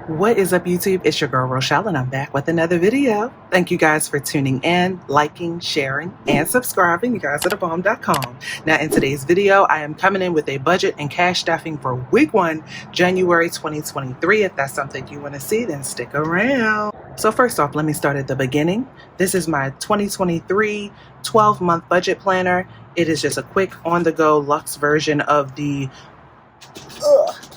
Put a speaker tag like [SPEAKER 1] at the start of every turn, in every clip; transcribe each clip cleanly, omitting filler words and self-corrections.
[SPEAKER 1] What is up, YouTube? It's your girl Rochelle, and I'm back with another video. Thank you guys for tuning in, liking, sharing, and subscribing. You guys are the bomb.com. Now, in today's video, I am coming in with a budget and cash staffing for week 1, January 2023. If that's something you want to see, then stick around. So first off, let me start at the beginning. This is my 2023 12-month budget planner. It is just a quick on-the-go luxe version of the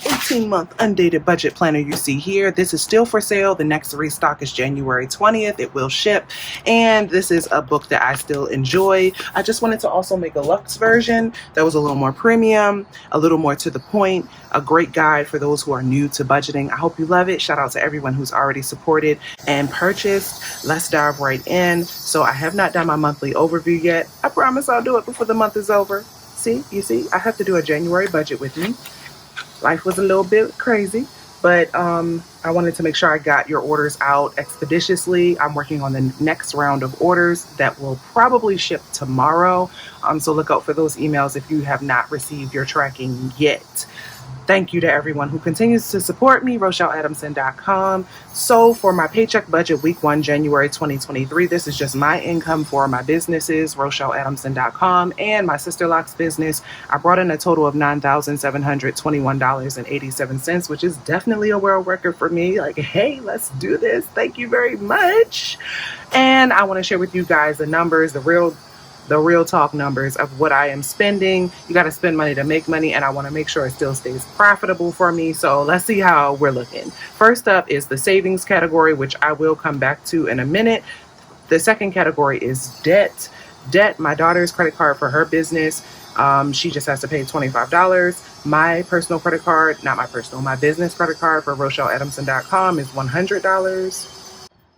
[SPEAKER 1] 18-month undated budget planner you see here. This is still for sale. The next restock is January 20th. It will ship. And this is a book that I still enjoy. I just wanted to also make a luxe version that was a little more premium, a little more to the point, a great guide for those who are new to budgeting. I hope you love it. Shout out to everyone who's already supported and purchased. Let's dive right in. So I have not done my monthly overview yet. I promise I'll do it before the month is over. See, you see, I have to do a January budget with me. Life was a little bit crazy, but I wanted to make sure I got your orders out expeditiously. I'm working on the next round of orders that will probably ship tomorrow. So look out for those emails if you have not received your tracking yet. Thank you to everyone who continues to support me, RochelleAdamson.com. So for my paycheck budget, week 1, January 2023, this is just my income for my businesses, RochelleAdamson.com, and my Sister Locks business. I brought in a total of $9,721.87, which is definitely a world record for me. Like, hey, let's do this. Thank you very much. And I want to share with you guys the numbers, the real talk numbers of what I am spending. You got to spend money to make money, and I want to make sure it still stays profitable for me. So let's see how we're looking. First up is the savings category, which I will come back to in a minute. The second category is debt. Debt, my daughter's credit card for her business. She just has to pay $25. My personal credit card, not my personal, my business credit card for RochelleAdamson.com is $100.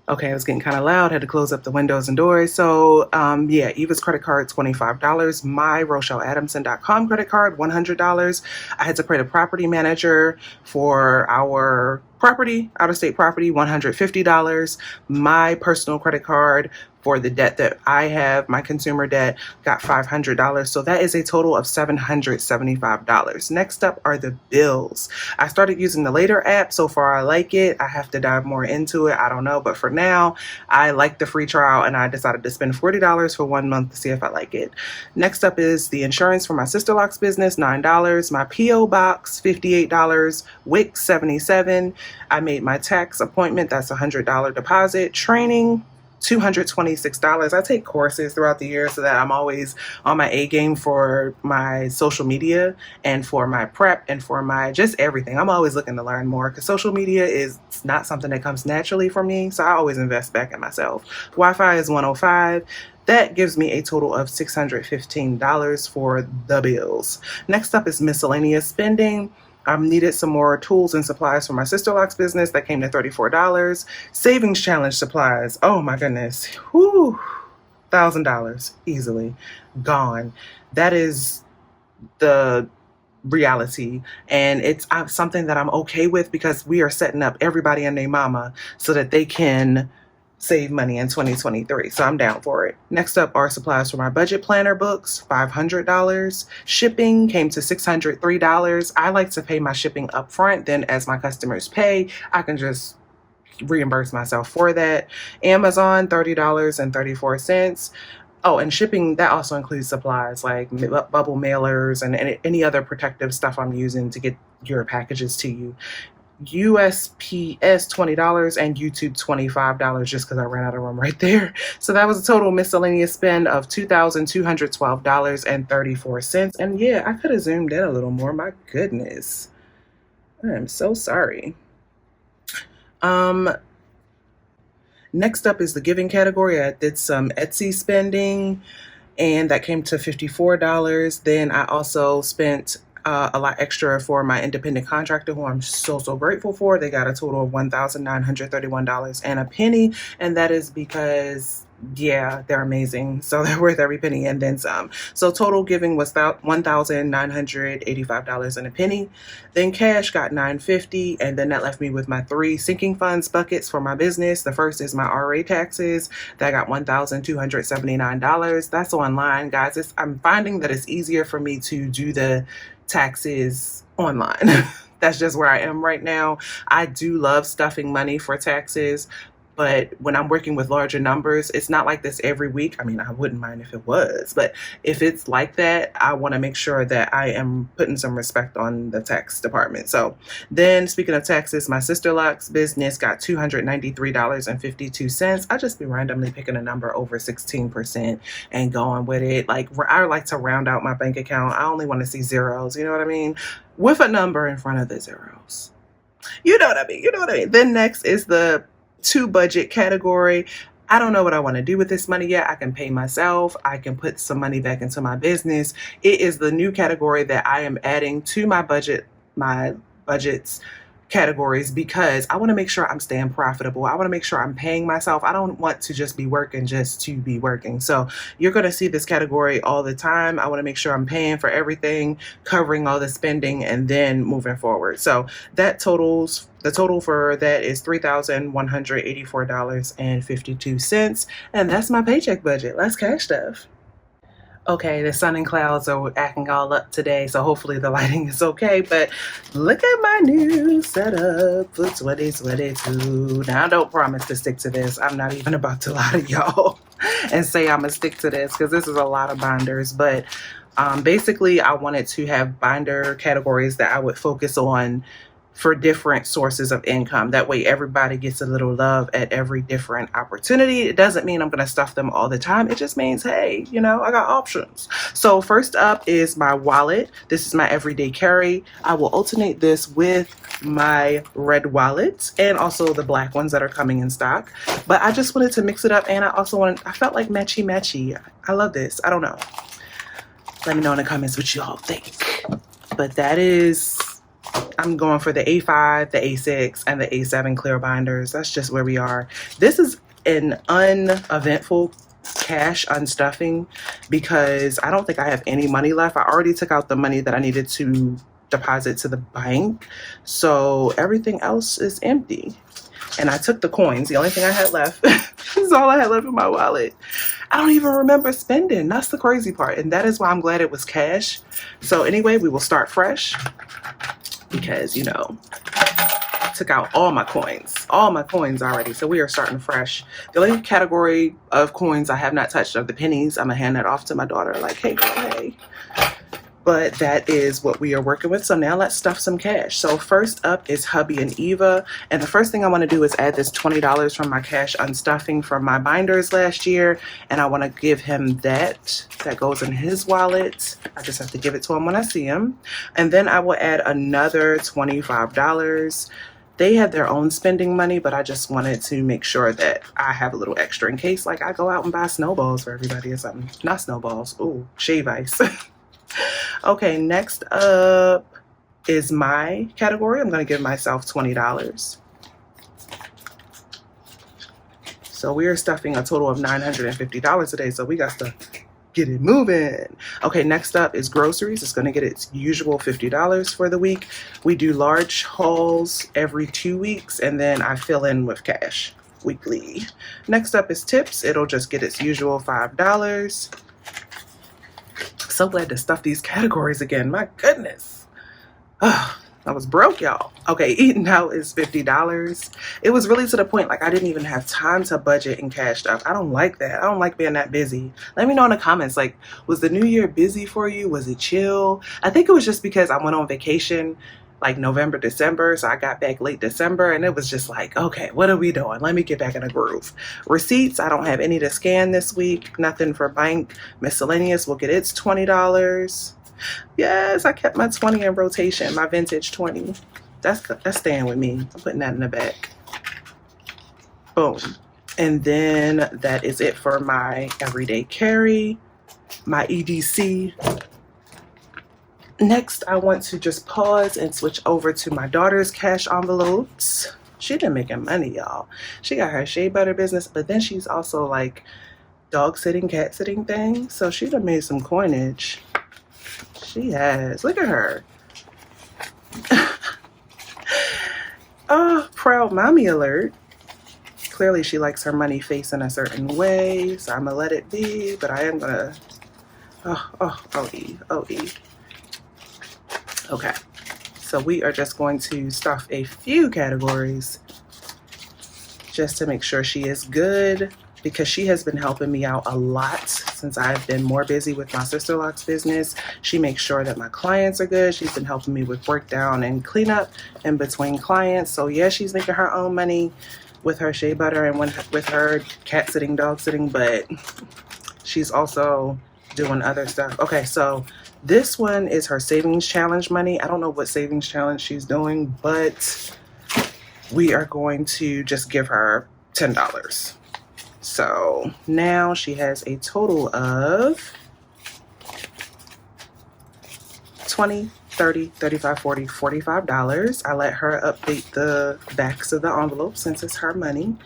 [SPEAKER 1] Okay, it was getting kind of loud. Had to close up the windows and doors. So, yeah, Eva's credit card, $25. My RochelleAdamson.com credit card, $100. I had to pay the property manager for our property, out-of-state property, $150. My personal credit card for the debt that I have, my consumer debt, got $500. So that is a total of $775. Next up are the bills. I started using the Later app. So far, I like it. I have to dive more into it. I don't know. But for now, I like the free trial, and I decided to spend $40 for 1 month to see if I like it. Next up is the insurance for my Sister Locks business, $9. My P.O. box, $58. Wix, $77. I made my tax appointment. That's a $100 deposit. Training, $226. I take courses throughout the year so that I'm always on my A game for my social media and for my prep and for my just everything. I'm always looking to learn more because social media is not something that comes naturally for me. So I always invest back in myself. Wi-Fi is $105. That gives me a total of $615 for the bills. Next up is miscellaneous spending. I needed some more tools and supplies for my Sister Locks business. That came to $34. Savings challenge supplies. Oh my goodness. Whew. $1,000 easily gone. That is the reality, and it's something that I'm okay with because we are setting up everybody and their mama so that they can save money in 2023. So I'm down for it. Next up are supplies for my budget planner books, $500. Shipping came to $603. I like to pay my shipping up front. Then as my customers pay, I can just reimburse myself for that. Amazon, $30.34. Oh, and shipping, that also includes supplies like bubble mailers and any other protective stuff I'm using to get your packages to you. USPS $20 and YouTube $25 just because I ran out of room right there. So that was a total miscellaneous spend of $2,212.34. And yeah, I could have zoomed in a little more. My goodness. I am so sorry. Next up is the giving category. I did some Etsy spending, and that came to $54. Then I also spent a lot extra for my independent contractor, who I'm so grateful for. They got a total of $1,931 and a penny, and that is because, yeah, they're amazing. So they're worth every penny and then some. So total giving was $1,985 and a penny. Then cash got $950, and then that left me with my 3 sinking funds buckets for my business. The first is my RA taxes. That got $1,279. That's online, guys. I'm finding that it's easier for me to do the taxes online That's just where I am right now. I do love stuffing money for taxes, but when I'm working with larger numbers, it's not like this every week. I mean, I wouldn't mind if it was, but if it's like that, I want to make sure that I am putting some respect on the tax department. So then, speaking of taxes, my sister-in-law's business got $293.52. I just be randomly picking a number over 16% and going with it. Like, I like to round out my bank account. I only want to see zeros, you know what I mean? With a number in front of the zeros. You know what I mean? You know what I mean? Then next is the to budget category. I don't know what I want to do with this money yet. I can pay myself. I can put some money back into my business. It is the new category that I am adding to my budgets categories, because I want to make sure I'm staying profitable. I want to make sure I'm paying myself. I don't want to just be working just to be working. So you're going to see this category all the time. I want to make sure I'm paying for everything, covering all the spending, and then moving forward. So the total for that is $3,184.52. And that's my paycheck budget. Let's cash stuff. Okay, the sun and clouds are acting all up today, so hopefully the lighting is okay. But look at my new setup for 2022. Now, I don't promise to stick to this. I'm not even about to lie to y'all and say I'm going to stick to this, because this is a lot of binders. But basically, I wanted to have binder categories that I would focus on for different sources of income. That way everybody gets a little love at every different opportunity. It doesn't mean I'm going to stuff them all the time. It just means, hey, you know, I got options. So first up is my wallet. This is my everyday carry. I will alternate this with my red wallets and also the black ones that are coming in stock. But I just wanted to mix it up, and I felt like matchy. I love this. I don't know. Let me know in the comments what you all think. But that is, I'm going for the A5, the A6, and the A7 clear binders. That's just where we are. This is an uneventful cash unstuffing because I don't think I have any money left. I already took out the money that I needed to deposit to the bank. So everything else is empty. And I took the coins. The only thing I had left is all I had left in my wallet. I don't even remember spending. That's the crazy part. And that is why I'm glad it was cash. So anyway, we will start fresh, because, you know, I took out all my coins already. So we are starting fresh. The only category of coins I have not touched are the pennies. I'm gonna hand that off to my daughter, like, hey girl, hey. But that is what we are working with. So now let's stuff some cash. So first up is hubby and Eva. And the first thing I want to do is add this $20 from my cash unstuffing from my binders last year. And I want to give him that. That goes in his wallet. I just have to give it to him when I see him. And then I will add another $25. They have their own spending money, but I just wanted to make sure that I have a little extra in case, like, I go out and buy snowballs for everybody or something. Not snowballs. Ooh, shave ice. Okay, next up is my category. I'm going to give myself $20. So we are stuffing a total of $950 today, so we got to get it moving. Okay, next up is groceries. It's going to get its usual $50 for the week. We do large hauls every 2 weeks, and then I fill in with cash weekly. Next up is tips. It'll just get its usual $5. So glad to stuff these categories again. My goodness. Oh, I was broke, y'all. Okay, eating out is $50. It was really to the point, like, I didn't even have time to budget and cash stuff. I don't like that. I don't like being that busy. Let me know in the comments, like, was the new year busy for you? Was it chill? I think it was just because I went on vacation like November, December. So I got back late December, and it was just like, okay, what are we doing? Let me get back in a groove. Receipts, I don't have any to scan this week. Nothing for bank. Miscellaneous will get its $20. Yes, I kept my 20 in rotation, my vintage 20. That's staying with me. I'm putting that in the back. Boom. And then that is it for my everyday carry, my EDC. Next, I want to just pause and switch over to my daughter's cash envelopes. She been making money, y'all. She got her shea butter business, but then she's also like dog sitting, cat sitting thing. So she done made some coinage. She has. Look at her. Oh, proud mommy alert. Clearly she likes her money facing a certain way, so I'm gonna let it be, but I am gonna, oh, Eve. Okay, So we are just going to stuff a few categories just to make sure she is good, because she has been helping me out a lot since I've been more busy with my Sister Locks business. She makes sure that my clients are good. She's been helping me with breakdown and cleanup in between clients. So yeah, she's making her own money with her shea butter and with her cat sitting, dog sitting, but she's also doing other stuff. Okay, so this one is her savings challenge money. I don't know what savings challenge she's doing, but we are going to just give her $10. So now she has a total of 20, 30, 35, 40, $45. I let her update the backs of the envelope since it's her money.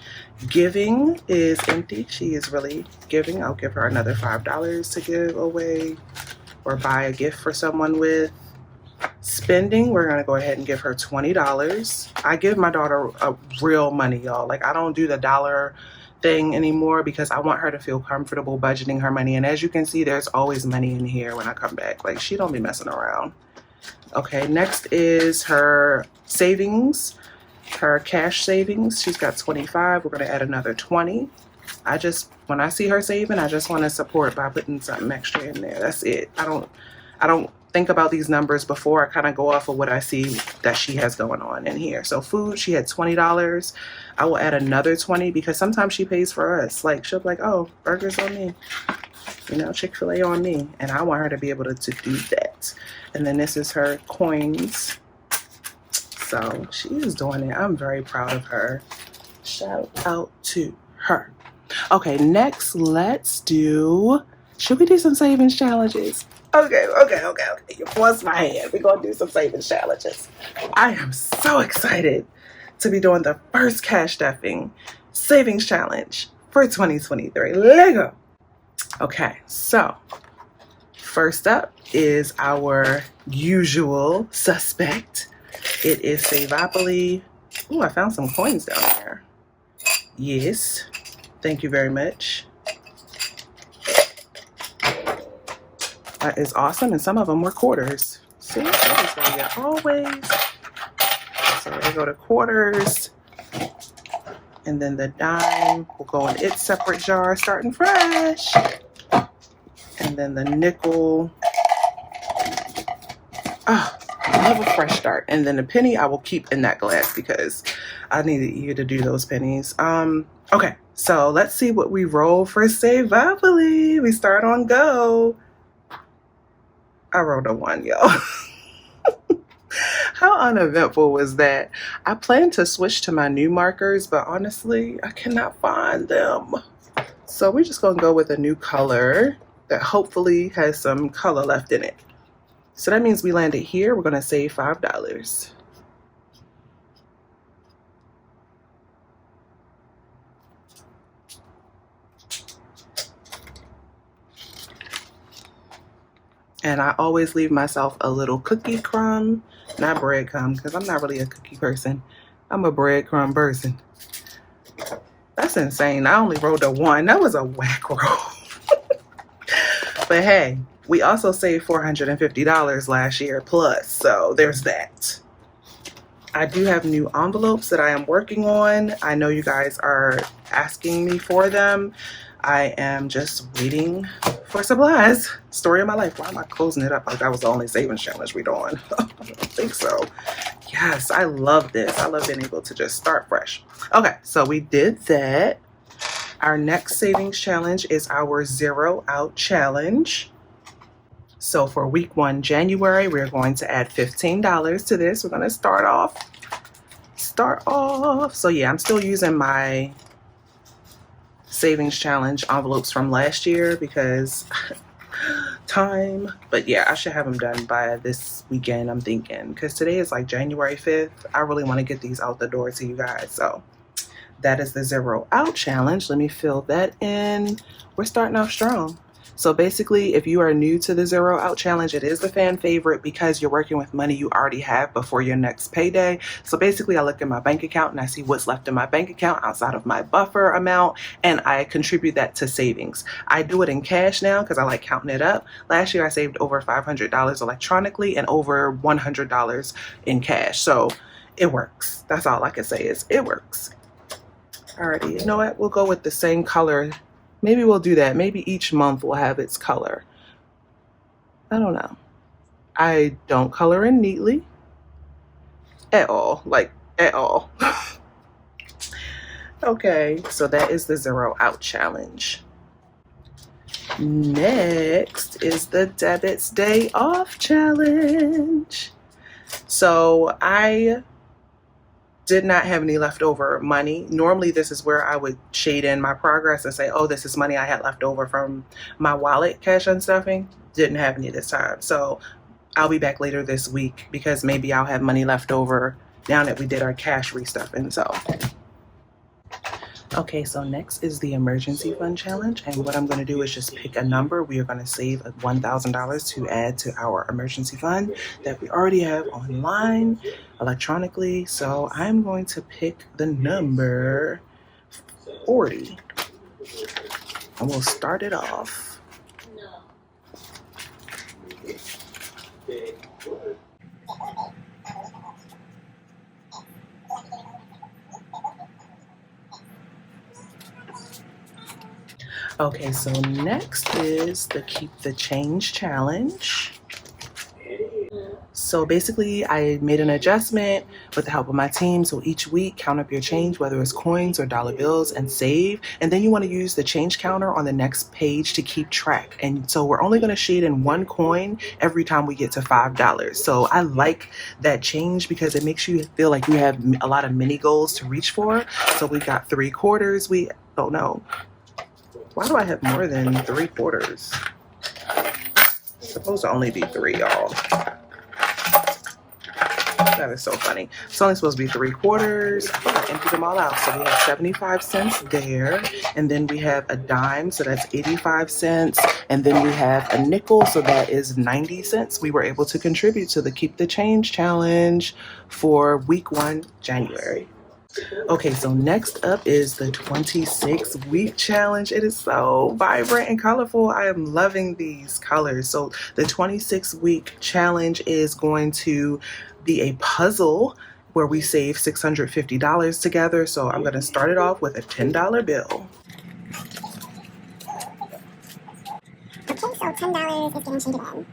[SPEAKER 1] Giving is empty. She is really giving. I'll give her another $5 to give away or buy a gift for someone with. Spending, we're gonna go ahead and give her $20. I give my daughter a real money, y'all. Like, I don't do the dollar thing anymore because I want her to feel comfortable budgeting her money. And as you can see, there's always money in here when I come back. Like, she don't be messing around. Okay, next is her savings, her cash savings. She's got 25. We're gonna add another 20. When I see her saving, I just want to support by putting something extra in there. That's it. I don't think about these numbers before. I kind of go off of what I see that she has going on in here. So food, she had $20. I will add another 20 because sometimes she pays for us. Like, she'll be like, oh, burgers on me, you know, Chick-fil-A on me. And I want her to be able to do that. And then this is her coins. So she is doing it. I'm very proud of her. Shout out to her. Okay, next should we do some savings challenges? Okay. You forced my hand. We're going to do some savings challenges. I am so excited to be doing the first cash stuffing savings challenge for 2023. Lego. Okay, so first up is our usual suspect. It is Kapolei. Ooh, I found some coins down there. Yes. Thank you very much. That is awesome, and some of them were quarters. See, that is where you always. So we go to quarters, and then the dime will go in its separate jar, starting fresh. And then the nickel. Oh, I love a fresh start. And then the penny I will keep in that glass because I needed you to do those pennies. Okay, so let's see what we roll for Kapolei. We start on go. I rolled a 1, y'all. How uneventful was that? I plan to switch to my new markers, but honestly, I cannot find them. So we're just gonna go with a new color that hopefully has some color left in it. So that means we landed here. We're gonna save $5. And I always leave myself a little cookie crumb, not breadcrumb, because I'm not really a cookie person. I'm a breadcrumb person. That's insane. I only rolled a 1. That was a whack roll. But hey, we also saved $450 last year plus, so there's that. I do have new envelopes that I am working on. I know you guys are asking me for them. I am just waiting for supplies. Story of my life. Why am I closing it up like that was the only savings challenge we're doing? I don't think so. Yes, I love this. I love being able to just start fresh. Okay, so we did that. Our next savings challenge is our 0 out challenge. So for week 1, January, we're going to add $15 to this. We're going to start off. So yeah, I'm still using my savings challenge envelopes from last year because time. But yeah, I should have them done by this weekend, I'm thinking, because today is like January 5th. I really want to get these out the door to you guys. So that is the 0 out challenge. Let me fill that in. We're starting off strong. So basically, if you are new to the Zero Out Challenge, it is the fan favorite because you're working with money you already have before your next payday. So basically, I look at my bank account and I see what's left in my bank account outside of my buffer amount, and I contribute that to savings. I do it in cash now because I like counting it up. Last year, I saved over $500 electronically and over $100 in cash. So it works. That's all I can say is it works. Alrighty, you know what? We'll go with the same color. Maybe we'll do that. Maybe each month will have its color. I don't know. I don't color in neatly at all, like at all. Okay, so that is the Zero Out Challenge. Next is the Debits Day Off Challenge. So I did not have any leftover money. Normally, this is where I would shade in my progress and say, oh, this is money I had left over from my wallet cash unstuffing. Didn't have any this time. So I'll be back later this week because maybe I'll have money left over now that we did our cash restuffing. So okay, so next is the emergency fund challenge, and what I'm going to do is just pick a number. We are going to save $1,000 to add to our emergency fund that we already have online electronically. So I'm going to pick the number 40, and we'll start it off. Okay, so next is the Keep the Change challenge. So basically, I made an adjustment with the help of my team. So each week, count up your change, whether it's coins or dollar bills, and save. And then you want to use the change counter on the next page to keep track. And so we're only going to shade in one coin every time we get to $5. So I like that change because it makes you feel like you have a lot of mini goals to reach for. So we got 3/4. Oh no. Why do I have more than 3/4? It's supposed to only be 3, y'all. That is so funny. It's only supposed to be 3/4. I emptied them all out. So we have 75 cents there. And then we have a dime. So that's 85 cents. And then we have a nickel. So that is 90 cents. We were able to contribute to the Keep the Change challenge for week 1, January. Okay, so next up is the 26-week challenge. It is so vibrant and colorful. I am loving these colors. So the 26-week challenge is going to be a puzzle where we save $650 together. So I'm going to start it off with a $10 bill.
[SPEAKER 2] Okay, so $10 is getting shaded in.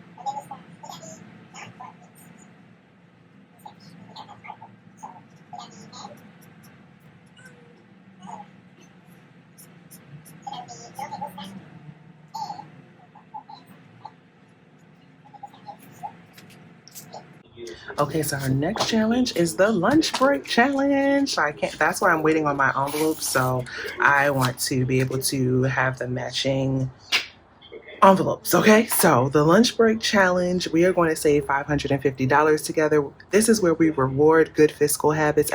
[SPEAKER 1] Okay, so our next challenge is the lunch break challenge. That's why I'm waiting on my envelopes. So I want to be able to have the matching envelopes. Okay, so the lunch break challenge, we are going to save $550 together. This is where we reward good fiscal habits.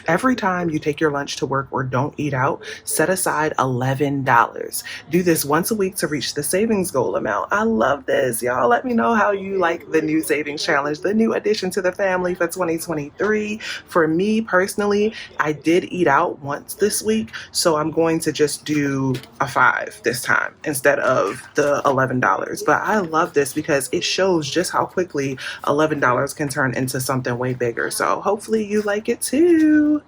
[SPEAKER 1] Every time you take your lunch to work or don't eat out, set aside $11. Do this once a week to reach the savings goal amount. I love this. Y'all let me know how you like the new savings challenge, the new addition to the family for 2023. For me personally, I did eat out once this week, so I'm going to just do a 5 this time instead of the $11. But I love this because it shows just how quickly $11 can turn into something way bigger. So hopefully you like it too.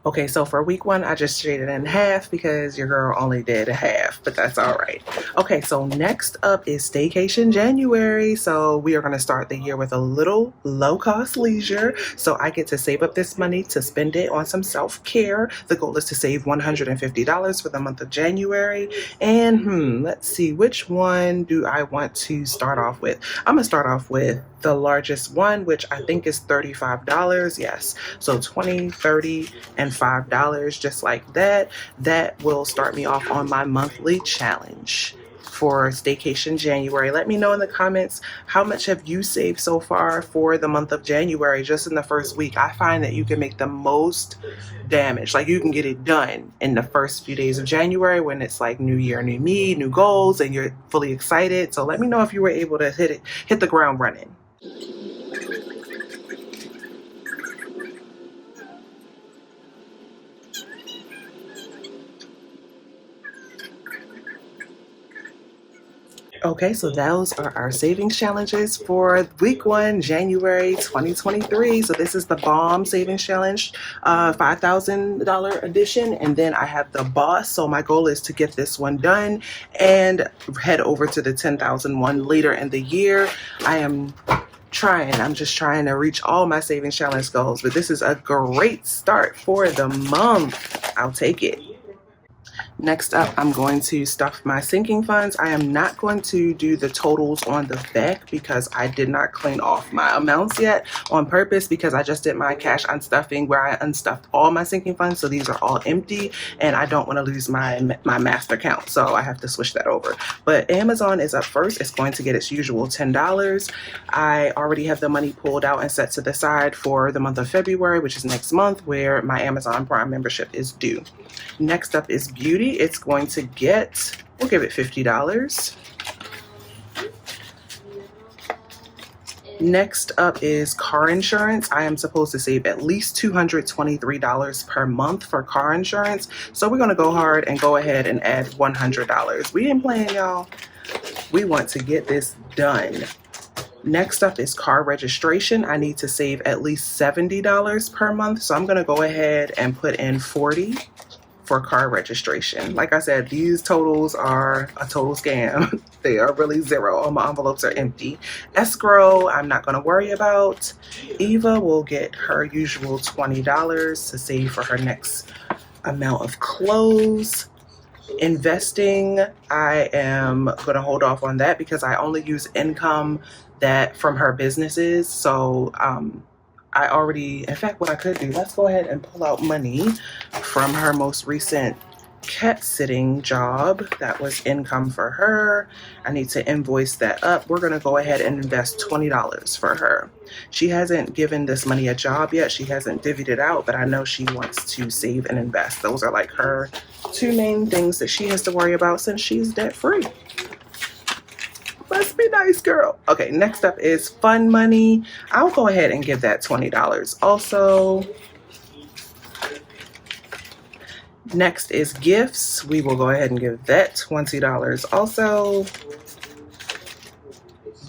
[SPEAKER 1] Okay, so for week 1, I just shaded in half because your girl only did a half, but that's all right. Okay, so next up is Staycation January. So we are going to start the year with a little low-cost leisure. So I get to save up this money to spend it on some self-care. The goal is to save $150 for the month of January. And let's see, which one do I want to start off with? I'm going to start off with the largest one, which I think is $35. Yes, so 20, 30, and $5, just like that. That will start me off on my monthly challenge. for Staycation January. Let me know in the comments, how much have you saved so far for the month of January, just in the first week? I find that you can make the most damage. Like, you can get it done in the first few days of January when it's like new year, new me, new goals, and you're fully excited. So let me know if you were able to hit the ground running. Okay, so those are our savings challenges for week 1, January 2023. So this is the Bomb Savings Challenge, $5,000 edition. And then I have the Boss. So my goal is to get this one done and head over to the 10,000 one later in the year. I'm just trying to reach all my savings challenge goals, but this is a great start for the month. I'll take it. Next up, I'm going to stuff my sinking funds. I am not going to do the totals on the back because I did not clean off my amounts yet on purpose, because I just did my cash unstuffing where I unstuffed all my sinking funds. So these are all empty and I don't want to lose my master count. So I have to switch that over. But Amazon is up first. It's going to get its usual $10. I already have the money pulled out and set to the side for the month of February, which is next month, where my Amazon Prime membership is due. Next up is beauty. It's going to get, we'll give it $50. Next up is car insurance. I am supposed to save at least $223 per month for car insurance. So we're going to go hard and go ahead and add $100. We ain't playing, y'all. We want to get this done. Next up is car registration. I need to save at least $70 per month. So I'm going to go ahead and put in $40 for car registration. Like I said, these totals are a total scam. They are really zero. All my envelopes are empty. Escrow, I'm not going to worry about. Eva will get her usual $20 to save for her next amount of clothes. Investing, I am going to hold off on that because I only use income that from her businesses. So I already, in fact, what I could do, let's go ahead and pull out money from her most recent cat sitting job. That was income for her. I need to invoice that up. We're going to go ahead and invest $20 for her. She hasn't given this money a job yet. She hasn't divvied it out, but I know she wants to save and invest. Those are like her two main things that she has to worry about since she's debt free. Must be nice, girl. Okay, next up is fun money. I'll go ahead and give that $20 also. Next is gifts. We will go ahead and give that $20 also.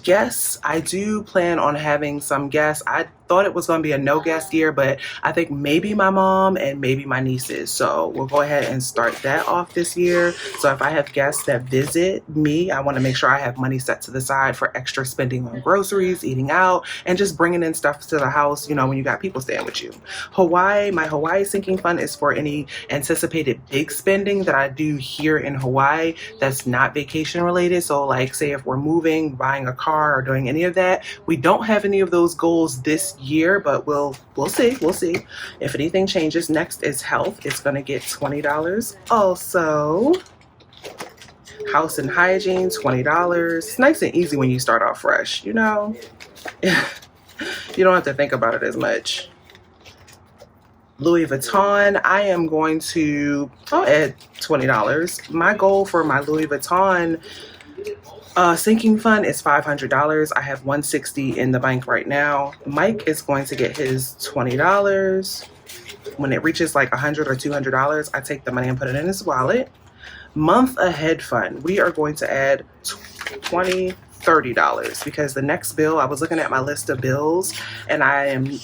[SPEAKER 1] Guests, I do plan on having some guests. I thought it was going to be a no guest year, but I think maybe my mom and maybe my nieces. So we'll go ahead and start that off this year. So if I have guests that visit me, I want to make sure I have money set to the side for extra spending on groceries, eating out, and just bringing in stuff to the house, you know, when you got people staying with you. Hawaii, my Hawaii sinking fund is for any anticipated big spending that I do here in Hawaii that's not vacation related. So like, say if we're moving, buying a car, or doing any of that. We don't have any of those goals this year, but we'll see. We'll see if anything changes. Next is health. It's going to get $20 also. House and hygiene, $20. It's nice and easy when you start off fresh, you know. You don't have to think about it as much. Louis Vuitton, I am going to, I'll add $20. My goal for my Louis Vuitton sinking fund is $500. I have $160 in the bank right now. Mike is going to get his $20. When it reaches like $100 or $200, I take the money and put it in his wallet. Month ahead fund, we are going to add $20, $30 because the next bill, I was looking at my list of bills and I am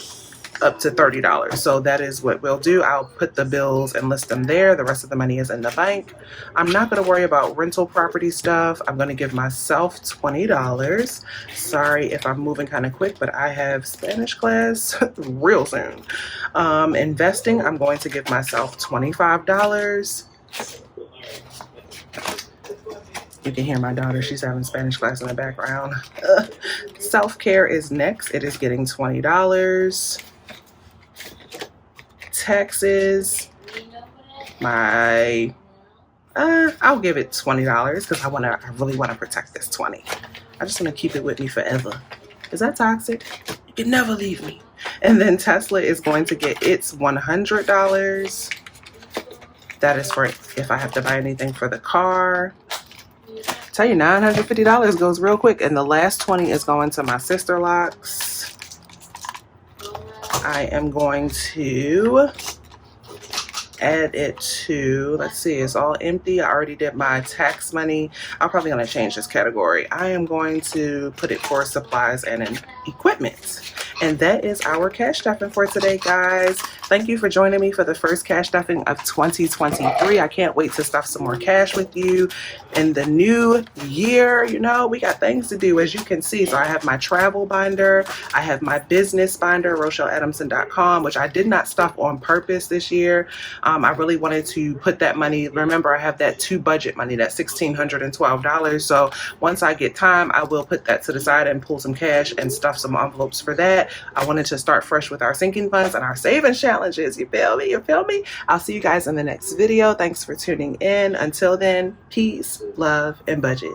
[SPEAKER 1] up to $30. So that is what we'll do. I'll put the bills and list them there. The rest of the money is in the bank. I'm not going to worry about rental property stuff. I'm going to give myself $20. Sorry if I'm moving kind of quick, but I have Spanish class real soon. Investing, I'm going to give myself $25. You can hear my daughter. She's having Spanish class in the background. Self-care is next. It is getting $20. Taxes, my I'll give it $20 because I really want to protect this 20. I just want to keep it with me forever. Is that toxic? You can never leave me. And then Tesla is going to get its $100. That is for if I have to buy anything for the car. Tell you, $950 goes real quick. And the last 20 is going to my sister locks. I am going to add it to, let's see, it's all empty. I already did my tax money. I'm probably going to change this category. I am going to put it for supplies and equipment. And that is our cash stuffing for today, guys. Thank you for joining me for the first cash stuffing of 2023. I can't wait to stuff some more cash with you in the new year. You know, we got things to do, as you can see. So I have my travel binder. I have my business binder, RochelleAdamson.com, which I did not stuff on purpose this year. I really wanted to put that money. Remember, I have that to budget money, that $1,612. So once I get time, I will put that to the side and pull some cash and stuff some envelopes for that. I wanted to start fresh with our sinking funds and our savings challenges. You feel me? You feel me? I'll see you guys in the next video. Thanks for tuning in. Until then, peace, love, and budget.